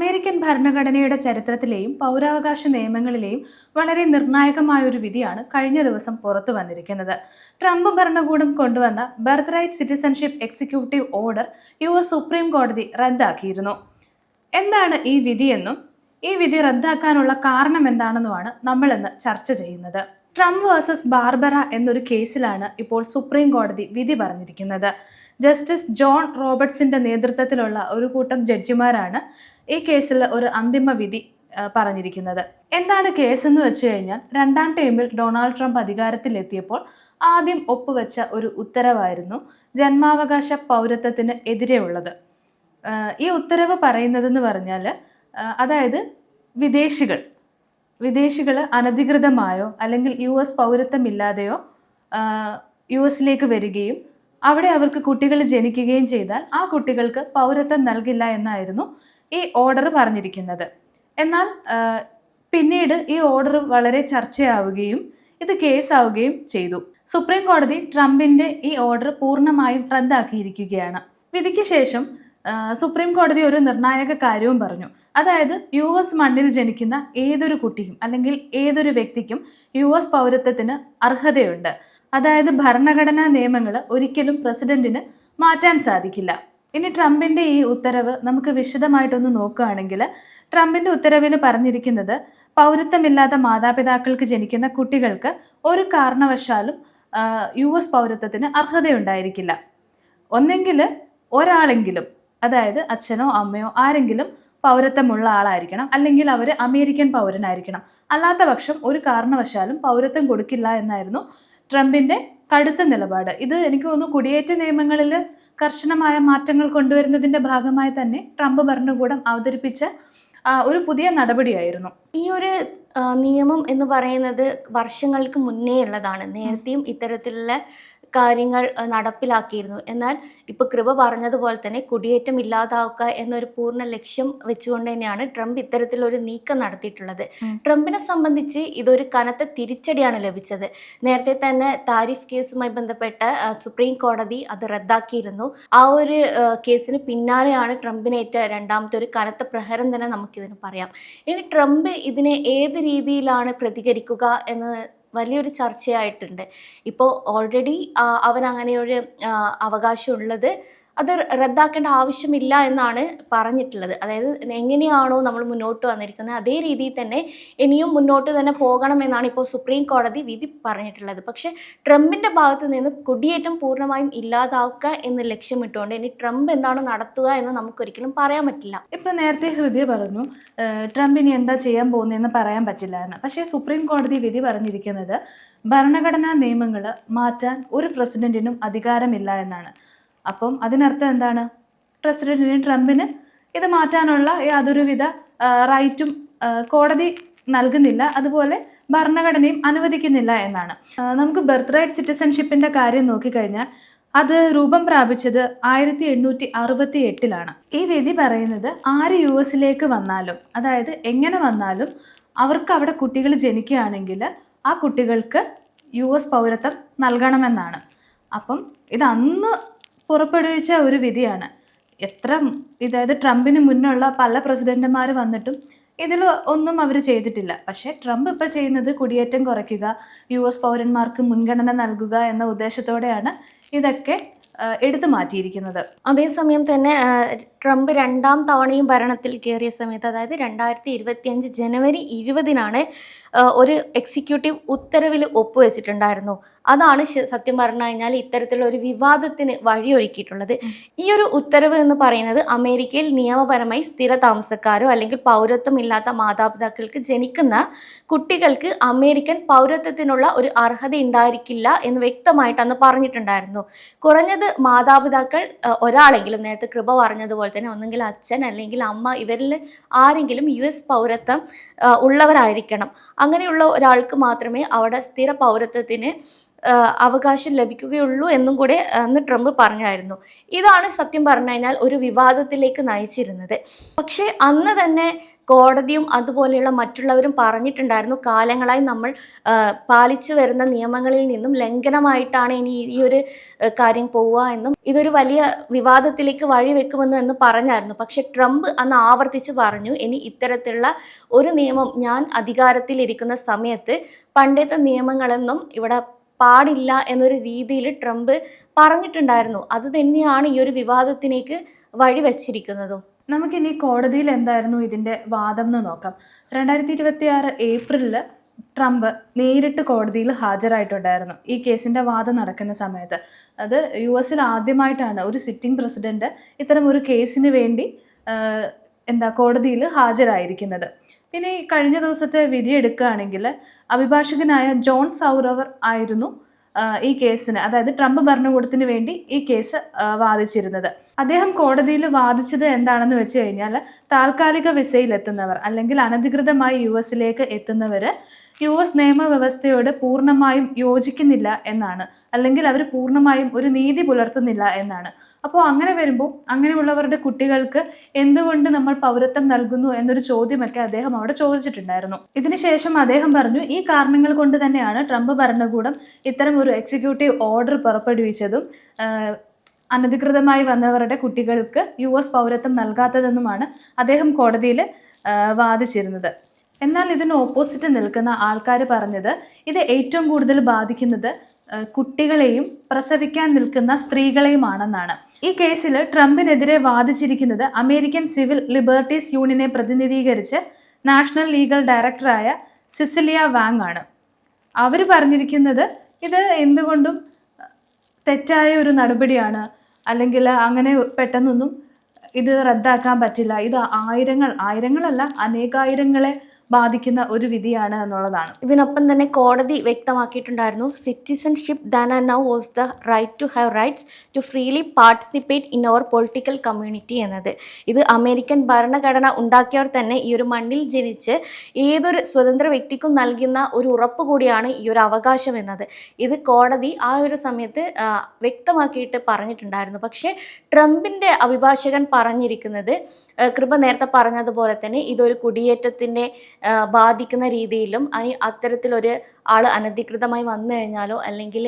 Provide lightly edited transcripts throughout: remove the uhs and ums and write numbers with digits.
American ഭരണഘടനയുടെ ചരിത്രത്തിലെയും പൗരാവകാശ നിയമങ്ങളിലെയും വളരെ നിർണായകമായ ഒരു വിധിയാണ് കഴിഞ്ഞ ദിവസം പുറത്തു വന്നിരിക്കുന്നത്. ട്രംപ് ഭരണകൂടം കൊണ്ടുവന്ന birthright citizenship executive order US supreme കോടതി റദ്ദാക്കിയിരുന്നു. എന്താണ് ഈ വിധിയെന്നും ഈ വിധി റദ്ദാക്കാനുള്ള കാരണം എന്താണെന്നുമാണ് നമ്മൾ ഇന്ന് ചർച്ച ചെയ്യുന്നത്. ട്രംപ് വേഴ്സസ് ബാർബറ എന്നൊരു കേസിലാണ് ഇപ്പോൾ സുപ്രീം കോടതി വിധി പറഞ്ഞിരിക്കുന്നത്. ജസ്റ്റിസ് ജോൺ റോബർട്ട്സിന്റെ നേതൃത്വത്തിലുള്ള ഒരു കൂട്ടം ജഡ്ജിമാരാണ് ഈ കേസിൽ ഒരു അന്തിമ വിധി പറഞ്ഞിരിക്കുന്നത്. എന്താണ് കേസെന്ന് വെച്ച് കഴിഞ്ഞാൽ, രണ്ടാം ടൈമിൽ ഡൊണാൾഡ് ട്രംപ് അധികാരത്തിലെത്തിയപ്പോൾ ആദ്യം ഒപ്പുവെച്ച ഒരു ഉത്തരവായിരുന്നു ജന്മാവകാശ പൗരത്വത്തിന് എതിരെയുള്ളത്. ഈ ഉത്തരവ് പറയുന്നതെന്ന് പറഞ്ഞാൽ, അതായത് വിദേശികൾ അനധികൃതമായോ അല്ലെങ്കിൽ US പൗരത്വമില്ലാതെയോ US വരികയും അവിടെ അവർക്ക് കുട്ടികൾ ജനിക്കുകയും ചെയ്താൽ ആ കുട്ടികൾക്ക് പൗരത്വം നൽകില്ല എന്നായിരുന്നു ഈ ഓർഡർ പറഞ്ഞിരിക്കുന്നത്. എന്നാൽ പിന്നീട് ഈ ഓർഡർ വളരെ ചർച്ചയാവുകയും ഇത് കേസാവുകയും ചെയ്തു. സുപ്രീം കോടതി ട്രംപിന്റെ ഈ ഓർഡർ പൂർണ്ണമായും റദ്ദാക്കിയിരിക്കുകയാണ്. വിധിക്ക് ശേഷം സുപ്രീം കോടതി ഒരു നിർണായക കാര്യവും പറഞ്ഞു. അതായത് US മണ്ണിൽ ജനിക്കുന്ന ഏതൊരു കുട്ടിക്കും അല്ലെങ്കിൽ ഏതൊരു വ്യക്തിക്കും US പൗരത്വത്തിന് അർഹതയുണ്ട്. അതായത് ഭരണഘടനാ നിയമങ്ങൾ ഒരിക്കലും പ്രസിഡന്റിന് മാറ്റാൻ സാധിക്കില്ല. ഇനി ട്രംപിന്റെ ഈ ഉത്തരവ് നമുക്ക് വിശദമായിട്ടൊന്ന് നോക്കുകയാണെങ്കിൽ, ട്രംപിന്റെ ഉത്തരവിൽ പറഞ്ഞിരിക്കുന്നത് പൗരത്വമില്ലാത്ത മാതാപിതാക്കൾക്ക് ജനിക്കുന്ന കുട്ടികൾക്ക് ഒരു കാരണവശാലും US പൗരത്വത്തിന് അർഹതയുണ്ടായിരിക്കില്ല. ഒന്നെങ്കിൽ ഒരാളെങ്കിലും, അതായത് അച്ഛനോ അമ്മയോ ആരെങ്കിലും പൗരത്വമുള്ള ആളായിരിക്കണം, അല്ലെങ്കിൽ അവർ അമേരിക്കൻ പൗരനായിരിക്കണം. അല്ലാത്ത പക്ഷം ഒരു കാരണവശാലും പൗരത്വം കൊടുക്കില്ല എന്നായിരുന്നു ട്രംപിന്റെ കടുത്ത നിലപാട്. ഇത് എനിക്ക് തോന്നുന്നു കുടിയേറ്റ നിയമങ്ങളിൽ കർശനമായ മാറ്റങ്ങൾ കൊണ്ടുവരുന്നതിന്റെ ഭാഗമായി തന്നെ ട്രംപ് ഭരണകൂടം അവതരിപ്പിച്ച ഒരു പുതിയ നടപടിയായിരുന്നു. ഈ ഒരു നിയമം എന്ന് പറയുന്നത് വർഷങ്ങൾക്ക് മുന്നേ ഉള്ളതാണ്. നേരത്തെയും ഇത്തരത്തിലുള്ള കാര്യങ്ങൾ നടപ്പിലാക്കിയിരുന്നു. എന്നാൽ ഇപ്പോൾ കൃപ പറഞ്ഞതുപോലെ തന്നെ കുടിയേറ്റം ഇല്ലാതാക്കുക എന്നൊരു പൂർണ്ണ ലക്ഷ്യം വെച്ചുകൊണ്ട് തന്നെയാണ് ട്രംപ് ഇത്തരത്തിലൊരു നീക്കം നടത്തിയിട്ടുള്ളത്. ട്രംപിനെ സംബന്ധിച്ച് ഇതൊരു കനത്ത തിരിച്ചടിയാണ് ലഭിച്ചത്. നേരത്തെ തന്നെ താരിഫ് കേസുമായി ബന്ധപ്പെട്ട സുപ്രീം കോടതി അത് റദ്ദാക്കിയിരുന്നു. ആ ഒരു കേസിന് പിന്നാലെയാണ് ട്രംപിനേറ്റ രണ്ടാമത്തെ ഒരു കനത്ത പ്രഹരം തന്നെ നമുക്കിതിന് പറയാം. ഇനി ട്രംപ് ഇതിനെ ഏത് രീതിയിലാണ് പ്രതികരിക്കുക എന്ന് വലിയൊരു ചർച്ചയായിട്ടുണ്ട്. ഇപ്പോൾ ഓൾറെഡി അവൻ അങ്ങനെയൊരു അവകാശമുള്ളത് അത് റദ്ദാക്കേണ്ട ആവശ്യമില്ല എന്നാണ് പറഞ്ഞിട്ടുള്ളത്. അതായത് എങ്ങനെയാണോ നമ്മൾ മുന്നോട്ട് വന്നിരിക്കുന്നത് അതേ രീതിയിൽ തന്നെ ഇനിയും മുന്നോട്ട് തന്നെ പോകണമെന്നാണ് ഇപ്പോൾ സുപ്രീം കോടതി വിധി പറഞ്ഞിട്ടുള്ളത്. പക്ഷേ ട്രംപിൻ്റെ ഭാഗത്ത് നിന്ന് കുടിയേറ്റം പൂർണ്ണമായും ഇല്ലാതാക്കുക എന്ന് ലക്ഷ്യമിട്ടുകൊണ്ട് ഇനി ട്രംപ് എന്താണ് നടത്തുക എന്ന് നമുക്കൊരിക്കലും പറയാൻ പറ്റില്ല. ഇപ്പം നേരത്തെ ഹൃദയ പറഞ്ഞു ട്രംപ് ഇനി എന്താ ചെയ്യാൻ പോകുന്നതെന്ന് പറയാൻ പറ്റില്ല എന്ന്. പക്ഷേ സുപ്രീം കോടതി വിധി പറഞ്ഞിരിക്കുന്നത് ഭരണഘടനാ നിയമങ്ങൾ മാറ്റാൻ ഒരു പ്രസിഡന്റിനും അധികാരമില്ല എന്നാണ്. അപ്പം അതിനർത്ഥം എന്താണ്? പ്രസിഡന്റിന് ട്രംപിന് ഇത് മാറ്റാനുള്ള യാതൊരുവിധ റൈറ്റും കോടതി നൽകുന്നില്ല, അതുപോലെ ഭരണഘടനയും അനുവദിക്കുന്നില്ല എന്നാണ്. നമുക്ക് ബർത്ത് റൈറ്റ് സിറ്റിസൺഷിപ്പിന്റെ കാര്യം നോക്കിക്കഴിഞ്ഞാൽ അത് രൂപം പ്രാപിച്ചത് 1868 ഈ വിധി പറയുന്നത് ആര് US വന്നാലും, അതായത് എങ്ങനെ വന്നാലും അവർക്ക് അവിടെ കുട്ടികൾ ജനിക്കുകയാണെങ്കിൽ ആ കുട്ടികൾക്ക് US പൗരത്വം നൽകണമെന്നാണ്. അപ്പം ഇത് അന്ന് പുറപ്പെടുവിച്ച ഒരു വിധിയാണ്. അതായത് ട്രംപിന് മുന്നുള്ള പല പ്രസിഡന്റുമാർ വന്നിട്ടും ഇതിൽ ഒന്നും അവർ ചെയ്തിട്ടില്ല. പക്ഷേ ട്രംപ് ഇപ്പോൾ ചെയ്യുന്നത് കുടിയേറ്റം കുറയ്ക്കുക, US പൗരന്മാർക്ക് മുൻഗണന നൽകുക എന്ന ഉദ്ദേശത്തോടെയാണ് ഇതൊക്കെ എടുത്തു മാറ്റിയിരിക്കുന്നത്. അതേസമയം തന്നെ ട്രംപ് രണ്ടാം തവണയും ഭരണത്തിൽ കയറിയ സമയത്ത്, അതായത് 2025 ജനുവരി 20 ഒരു എക്സിക്യൂട്ടീവ് ഉത്തരവിൽ ഒപ്പുവെച്ചിട്ടുണ്ടായിരുന്നു. അതാണ് സത്യം പറഞ്ഞു കഴിഞ്ഞാൽ ഇത്തരത്തിലൊരു വിവാദത്തിന് വഴിയൊരുക്കിയിട്ടുള്ളത്. ഈ ഒരു ഉത്തരവ് എന്ന് പറയുന്നത് അമേരിക്കയിൽ നിയമപരമായി സ്ഥിര താമസക്കാരോ അല്ലെങ്കിൽ പൗരത്വം ഇല്ലാത്ത മാതാപിതാക്കൾക്ക് ജനിക്കുന്ന കുട്ടികൾക്ക് അമേരിക്കൻ പൗരത്വത്തിനുള്ള ഒരു അർഹത ഉണ്ടായിരിക്കില്ല എന്ന് വ്യക്തമായിട്ട് അന്ന് പറഞ്ഞിട്ടുണ്ടായിരുന്നു. കുറഞ്ഞത് മാതാപിതാക്കൾ ഒരാളെങ്കിലും, നേരത്തെ കൃപ പറഞ്ഞതുപോലെ തന്നെ ഒന്നെങ്കിൽ അച്ഛൻ അല്ലെങ്കിൽ അമ്മ, ഇവരിൽ ആരെങ്കിലും US പൗരത്വം ഉള്ളവരായിരിക്കണം. അങ്ങനെയുള്ള ഒരാൾക്ക് മാത്രമേ അവിടെ സ്ഥിര പൗരത്വത്തിന് അവകാശം ലഭിക്കുകയുള്ളൂ എന്നും കൂടെ അന്ന് ട്രംപ് പറഞ്ഞായിരുന്നു. ഇതാണ് സത്യം പറഞ്ഞു കഴിഞ്ഞാൽ ഒരു വിവാദത്തിലേക്ക് നയിച്ചിരുന്നത്. പക്ഷേ അന്ന് തന്നെ കോടതിയും അതുപോലെയുള്ള മറ്റുള്ളവരും പറഞ്ഞിട്ടുണ്ടായിരുന്നു, കാലങ്ങളായി നമ്മൾ പാലിച്ചു വരുന്ന നിയമങ്ങളിൽ നിന്നും ലംഘനമായിട്ടാണ് ഇനി ഈ ഒരു കാര്യം പോവുക എന്നും ഇതൊരു വലിയ വിവാദത്തിലേക്ക് വഴിവെക്കുമെന്നും എന്ന് പറഞ്ഞായിരുന്നു. പക്ഷെ ട്രംപ് അന്ന് ആവർത്തിച്ചു പറഞ്ഞു, ഇനി ഇത്തരത്തിലുള്ള ഒരു നിയമം ഞാൻ അധികാരത്തിലിരിക്കുന്ന സമയത്ത് പണ്ടത്തെ നിയമങ്ങളൊന്നും ഇവിടെ പാടില്ല എന്നൊരു രീതിയിൽ ട്രംപ് പറഞ്ഞിട്ടുണ്ടായിരുന്നു. അത് തന്നെയാണ് ഈ ഒരു വിവാദത്തിലേക്ക് വഴിവെച്ചിരിക്കുന്നതും. നമുക്കിനി കോടതിയിൽ എന്തായിരുന്നു ഇതിൻ്റെ വാദം എന്ന് നോക്കാം. 2026 ഏപ്രിലിൽ ട്രംപ് നേരിട്ട് കോടതിയിൽ ഹാജരായിട്ടുണ്ടായിരുന്നു ഈ കേസിൻ്റെ വാദം നടക്കുന്ന സമയത്ത്. അത് US ആദ്യമായിട്ടാണ് ഒരു സിറ്റിംഗ് പ്രസിഡന്റ് ഇത്തരം ഒരു കേസിന് വേണ്ടി കോടതിയിൽ ഹാജരായിരിക്കുന്നത്. പിന്നെ ഈ കഴിഞ്ഞ ദിവസത്തെ വിധി എടുക്കുകയാണെങ്കിൽ അഭിഭാഷകനായ ജോൺ സൗറവർ ആയിരുന്നു ഈ കേസിന്, അതായത് ട്രംപ് ഭരണകൂടത്തിന് വേണ്ടി ഈ കേസ് വാദിച്ചിരുന്നത്. അദ്ദേഹം കോടതിയിൽ വാദിച്ചത് എന്താണെന്ന് വെച്ച് കഴിഞ്ഞാൽ, താൽക്കാലിക വിസയിലെത്തുന്നവർ അല്ലെങ്കിൽ അനധികൃതമായി US എത്തുന്നവർ US നിയമവ്യവസ്ഥയോട് പൂർണ്ണമായും യോജിക്കുന്നില്ല എന്നാണ്, അല്ലെങ്കിൽ അവർ പൂർണ്ണമായും ഒരു നീതി പുലർത്തുന്നില്ല എന്നാണ്. അപ്പോൾ അങ്ങനെ വരുമ്പോൾ അങ്ങനെയുള്ളവരുടെ കുട്ടികൾക്ക് എന്തുകൊണ്ട് നമ്മൾ പൗരത്വം നൽകുന്നു എന്നൊരു ചോദ്യമൊക്കെ അദ്ദേഹം അവിടെ ചോദിച്ചിട്ടുണ്ടായിരുന്നു. ഇതിനുശേഷം അദ്ദേഹം പറഞ്ഞു, ഈ കാരണങ്ങൾ കൊണ്ട് തന്നെയാണ് ട്രംപ് ഭരണകൂടം ഇത്തരം ഒരു എക്സിക്യൂട്ടീവ് ഓർഡർ പുറപ്പെടുവിച്ചതും അനധികൃതമായി വന്നവരുടെ കുട്ടികൾക്ക് US പൗരത്വം നൽകാത്തതെന്നുമാണ് അദ്ദേഹം കോടതിയിൽ വാദിച്ചിരുന്നത്. എന്നാൽ ഇതിന് ഓപ്പോസിറ്റ് നിൽക്കുന്ന ആൾക്കാർ പറഞ്ഞത് ഇത് ഏറ്റവും കൂടുതൽ ബാധിക്കുന്നത് കുട്ടികളെയും പ്രസവിക്കാൻ നിൽക്കുന്ന സ്ത്രീകളെയുമാണെന്നാണ്. ഈ കേസിൽ ട്രംപിനെതിരെ വാദിച്ചിരിക്കുന്നത് അമേരിക്കൻ സിവിൽ ലിബർട്ടീസ് യൂണിയനെ പ്രതിനിധീകരിച്ച് നാഷണൽ ലീഗൽ ഡയറക്ടറായ സിസിലിയ വാങ് ആണ്. അവർ പറഞ്ഞിരിക്കുന്നത് ഇത് എന്തുകൊണ്ടും തെറ്റായ ഒരു നടപടിയാണ്, അല്ലെങ്കിൽ അങ്ങനെ പെട്ടെന്നൊന്നും ഇത് റദ്ദാക്കാൻ പറ്റില്ല, ഇത് ആയിരങ്ങളല്ല അനേകായിരങ്ങളെ ബാധിക്കുന്ന ഒരു വിധിയാണ് എന്നുള്ളതാണ്. ഇതിനൊപ്പം തന്നെ കോടതി വ്യക്തമാക്കിയിട്ടുണ്ടായിരുന്നു, citizenship than and now was the right to have rights to freely participate in our political community എന്നത്. ഇത് അമേരിക്കൻ ഭരണഘടന ഉണ്ടാക്കിയവർ തന്നെ ഈ ഒരു മണ്ണിൽ ജനിച്ച് ഏതൊരു സ്വതന്ത്ര വ്യക്തിക്കും നൽകുന്ന ഒരു ഉറപ്പ് കൂടിയാണ് ഈ ഒരു അവകാശം എന്നത്. ഇത് കോടതി ആ ഒരു സമയത്ത് വ്യക്തമാക്കിയിട്ട് പറഞ്ഞിട്ടുണ്ടായിരുന്നു. പക്ഷേ ട്രംപിൻ്റെ അഭിഭാഷകൻ പറഞ്ഞിരിക്കുന്നത്, കൃപ നേരത്തെ പറഞ്ഞതുപോലെ തന്നെ ഇതൊരു കുടിയേറ്റത്തിൻ്റെ ബാധിക്കുന്ന രീതിയിലും അത്തരത്തിലൊരു ആൾ അനധികൃതമായി വന്നു കഴിഞ്ഞാലോ അല്ലെങ്കിൽ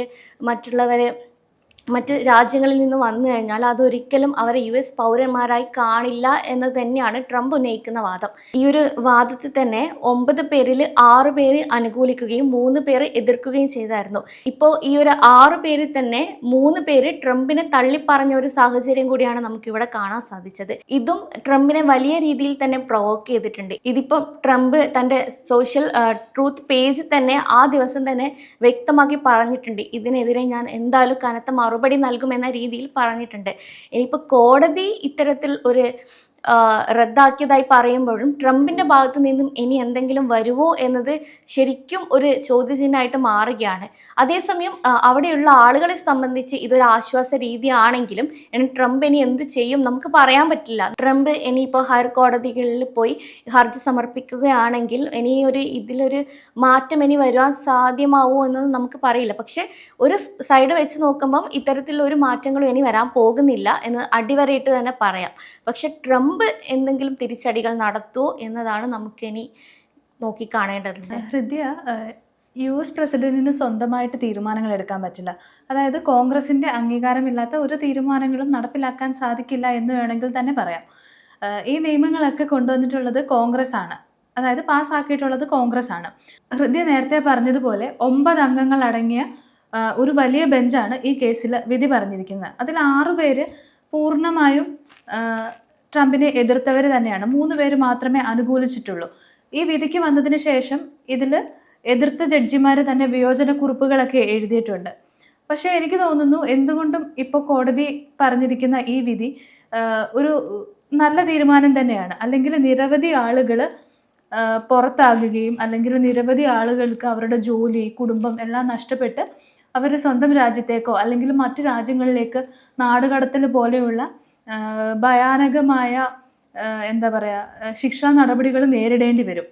മറ്റ് രാജ്യങ്ങളിൽ നിന്ന് വന്നു കഴിഞ്ഞാൽ അതൊരിക്കലും അവരെ US പൗരന്മാരായി കാണില്ല എന്ന് തന്നെയാണ് ട്രംപ് ഉന്നയിക്കുന്ന വാദം. ഈ ഒരു വാദത്തിൽ തന്നെ 9 പേരിൽ 6 പേര് അനുകൂലിക്കുകയും 3 പേര് എതിർക്കുകയും ചെയ്തായിരുന്നു. ഇപ്പോൾ ഈ ഒരു 6 പേരിൽ തന്നെ 3 പേര് ട്രംപിനെ തള്ളിപ്പറഞ്ഞ ഒരു സാഹചര്യം കൂടിയാണ് നമുക്കിവിടെ കാണാൻ സാധിച്ചത്. ഇതും ട്രംപിനെ വലിയ രീതിയിൽ തന്നെ പ്രൊവോക്ക് ചെയ്തിട്ടുണ്ട്. ഇതിപ്പം ട്രംപ് തൻ്റെ സോഷ്യൽ ട്രൂത്ത് പേജിൽ തന്നെ ആ ദിവസം തന്നെ വ്യക്തമാക്കി പറഞ്ഞിട്ടുണ്ട്, ഇതിനെതിരെ ഞാൻ എന്തായാലും കനത്ത മറുപടി നൽകുമെന്ന രീതിയിൽ പറഞ്ഞിട്ടുണ്ട്. ഇനിയിപ്പോൾ കോടതി ഇത്തരത്തിൽ ഒരു റദ്ദാക്കിയതായി പറയുമ്പോഴും ട്രംപിൻ്റെ ഭാഗത്തു നിന്നും ഇനി എന്തെങ്കിലും വരുമോ എന്നത് ശരിക്കും ഒരു ചോദ്യചിഹ്നമായിട്ട് മാറുകയാണ്. അതേസമയം അവിടെയുള്ള ആളുകളെ സംബന്ധിച്ച് ഇതൊരു ആശ്വാസ രീതിയാണെങ്കിലും ട്രംപ് ഇനി എന്ത് ചെയ്യും നമുക്ക് പറയാൻ പറ്റില്ല. ട്രംപ് ഇനിയിപ്പോൾ ഹയർ കോടതികളിൽ പോയി ഹർജി സമർപ്പിക്കുകയാണെങ്കിൽ ഇതിലൊരു മാറ്റം ഇനി വരുവാൻ സാധ്യമാവോ എന്നത് നമുക്ക് പറയില്ല. പക്ഷെ ഒരു സൈഡ് വെച്ച് നോക്കുമ്പം ഇത്തരത്തിലൊരു മാറ്റങ്ങളും ഇനി വരാൻ പോകുന്നില്ല എന്ന് അടിവരയിട്ട് തന്നെ പറയാം. പക്ഷെ ട്രംപ് എന്തെങ്കിലും തിരിച്ചടികൾ നടത്തുമോ എന്നതാണ് നമുക്കിനി നോക്കിക്കാണേണ്ടത്. ഹൃദയ, US പ്രസിഡന്റിന് സ്വന്തമായിട്ട് തീരുമാനങ്ങൾ എടുക്കാൻ പറ്റില്ല. അതായത് കോൺഗ്രസിന്റെ അംഗീകാരമില്ലാത്ത ഒരു തീരുമാനങ്ങളും നടപ്പിലാക്കാൻ സാധിക്കില്ല എന്ന് വേണമെങ്കിൽ തന്നെ പറയാം. ഈ നിയമങ്ങളൊക്കെ കൊണ്ടുവന്നിട്ടുള്ളത് കോൺഗ്രസ് ആണ്, അതായത് പാസ്സാക്കിയിട്ടുള്ളത് കോൺഗ്രസ് ആണ്. ഹൃദയ നേരത്തെ പറഞ്ഞതുപോലെ 9 അംഗങ്ങൾ അടങ്ങിയ ഒരു വലിയ ബെഞ്ചാണ് ഈ കേസിൽ വിധി പറഞ്ഞിരിക്കുന്നത്. അതിൽ 6 പേര് പൂർണ്ണമായും ട്രംപിനെ എതിർത്തവർ തന്നെയാണ്, 3 പേര് മാത്രമേ അനുകൂലിച്ചിട്ടുള്ളൂ. ഈ വിധിക്ക് വന്നതിന് ശേഷം ഇതിൽ എതിർത്ത ജഡ്ജിമാർ തന്നെ വിയോജനക്കുറിപ്പുകളൊക്കെ എഴുതിയിട്ടുണ്ട്. പക്ഷേ എനിക്ക് തോന്നുന്നു എന്തുകൊണ്ടും ഇപ്പോൾ കോടതി പറഞ്ഞിരിക്കുന്ന ഈ വിധി ഒരു നല്ല തീരുമാനം തന്നെയാണ്. അല്ലെങ്കിൽ നിരവധി ആളുകൾ പുറത്താകുകയും അല്ലെങ്കിൽ നിരവധി ആളുകൾക്ക് അവരുടെ ജോലി, കുടുംബം എല്ലാം നഷ്ടപ്പെട്ട് അവർ സ്വന്തം രാജ്യത്തേക്കോ അല്ലെങ്കിൽ മറ്റു രാജ്യങ്ങളിലേക്ക് നാടുകടത്തൽ പോലെയുള്ള ഭയാനകമായ ശിക്ഷാ നടപടികൾ നേരിടേണ്ടി വരും.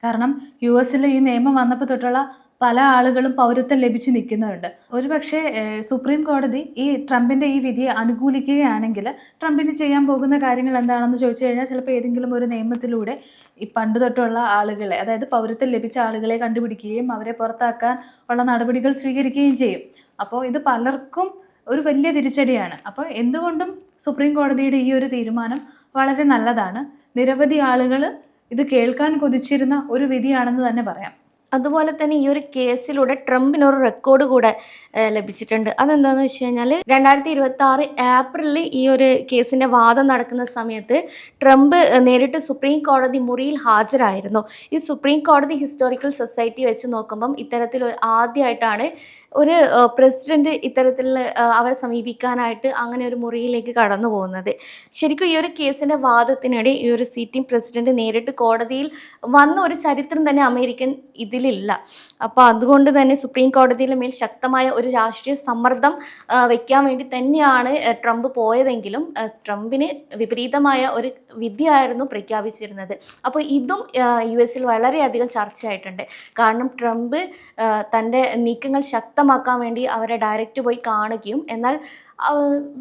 കാരണം US ഈ നിയമം വന്നപ്പോൾ തൊട്ടുള്ള പല ആളുകളും പൗരത്വം ലഭിച്ച് നിൽക്കുന്നുണ്ട്. ഒരുപക്ഷെ സുപ്രീം കോടതി ഈ ട്രംപിൻ്റെ ഈ വിധിയെ അനുകൂലിക്കുകയാണെങ്കിൽ ട്രംപിന് ചെയ്യാൻ പോകുന്ന കാര്യങ്ങൾ എന്താണെന്ന് ചോദിച്ചു കഴിഞ്ഞാൽ ചിലപ്പോൾ ഏതെങ്കിലും ഒരു നിയമത്തിലൂടെ ഈ പണ്ട് തൊട്ടുള്ള ആളുകളെ, അതായത് പൗരത്വം ലഭിച്ച ആളുകളെ കണ്ടുപിടിക്കുകയും അവരെ പുറത്താക്കാൻ ഉള്ള നടപടികൾ സ്വീകരിക്കുകയും ചെയ്യും. അപ്പോൾ ഇത് പലർക്കും ഒരു വലിയ തിരിച്ചടിയാണ്. അപ്പോൾ എന്തുകൊണ്ടും സുപ്രീം കോടതിയുടെ ഈ ഒരു തീരുമാനം വളരെ നല്ലതാണ്. നിരവധി ആളുകൾ ഇത് കേൾക്കാൻ കൊതിച്ചിരുന്ന ഒരു വിധിയാണെന്ന് തന്നെ പറയാം. അതുപോലെ തന്നെ ഈ ഒരു കേസിലൂടെ ട്രംപിനൊരു റെക്കോർഡ് കൂടെ ലഭിച്ചിട്ടുണ്ട്. അതെന്താണെന്ന് വെച്ച് കഴിഞ്ഞാൽ 2026 ഏപ്രിലിൽ ഈ ഒരു കേസിൻ്റെ വാദം നടക്കുന്ന സമയത്ത് ട്രംപ് നേരിട്ട് സുപ്രീം കോടതി മുറിയിൽ ഹാജരായിരുന്നു. ഈ സുപ്രീം കോടതി ഹിസ്റ്റോറിക്കൽ സൊസൈറ്റി വെച്ച് നോക്കുമ്പം ഇത്തരത്തിൽ ആദ്യമായിട്ടാണ് ഒരു പ്രസിഡന്റ് ഇത്തരത്തിൽ അവരെ സമീപിക്കാനായിട്ട് അങ്ങനെ ഒരു മുറിയിലേക്ക് കടന്നു പോകുന്നത്. ശരിക്കും ഈ ഒരു കേസിൻ്റെ വാദത്തിനിടെ ഈ ഒരു സിറ്റിംഗ് പ്രസിഡന്റ് നേരിട്ട് കോടതിയിൽ വന്ന ഒരു ചരിത്രം തന്നെ അമേരിക്കൻ ഇതിലില്ല. അപ്പോൾ അതുകൊണ്ട് തന്നെ സുപ്രീം കോടതിയുടെ മേൽ ശക്തമായ ഒരു രാഷ്ട്രീയ സമ്മർദ്ദം വയ്ക്കാൻ വേണ്ടി തന്നെയാണ് ട്രംപ് പോയതെങ്കിലും ട്രംപിന് വിപരീതമായ ഒരു വിധിയായിരുന്നു പ്രഖ്യാപിച്ചിരുന്നത്. അപ്പോൾ ഇതും US വളരെയധികം ചർച്ചയായിട്ടുണ്ട്. കാരണം ട്രംപ് തൻ്റെ നീക്കങ്ങൾ ശക്തമാക്കാൻ വേണ്ടി അവരെ ഡയറക്റ്റ് പോയി കാണുകയും എന്നാൽ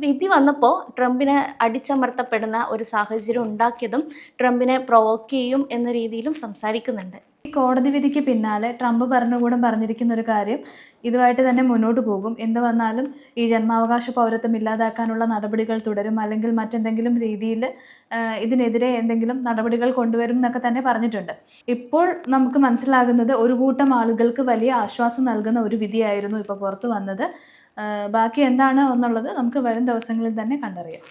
വിധി വന്നപ്പോൾ ട്രംപിനെ അടിച്ചമർത്തപ്പെടുന്ന ഒരു സാഹചര്യം ഉണ്ടാക്കിയതും ട്രംപിനെ പ്രൊവോക്ക് ചെയ്യും എന്ന രീതിയിലും സംസാരിക്കുന്നുണ്ട്. ഈ കോടതി വിധിക്ക് പിന്നാലെ ട്രംപ് ഭരണകൂടം പറഞ്ഞിരിക്കുന്ന ഒരു കാര്യം ഇതുമായിട്ട് തന്നെ മുന്നോട്ട് പോകും. എന്ത് വന്നാലും ഈ ജന്മാവകാശ പൗരത്വം ഇല്ലാതാക്കാനുള്ള നടപടികൾ തുടരും, അല്ലെങ്കിൽ മറ്റെന്തെങ്കിലും രീതിയിൽ ഇതിനെതിരെ എന്തെങ്കിലും നടപടികൾ കൊണ്ടുവരും എന്നൊക്കെ തന്നെ പറഞ്ഞിട്ടുണ്ട്. ഇപ്പോൾ നമുക്ക് മനസ്സിലാകുന്നത് ഒരു കൂട്ടം ആളുകൾക്ക് വലിയ ആശ്വാസം നൽകുന്ന ഒരു വിധിയായിരുന്നു ഇപ്പോൾ പുറത്തു വന്നത്. ബാക്കി എന്താണ് എന്നുള്ളത് നമുക്ക് വരും ദിവസങ്ങളിൽ തന്നെ കണ്ടറിയാം.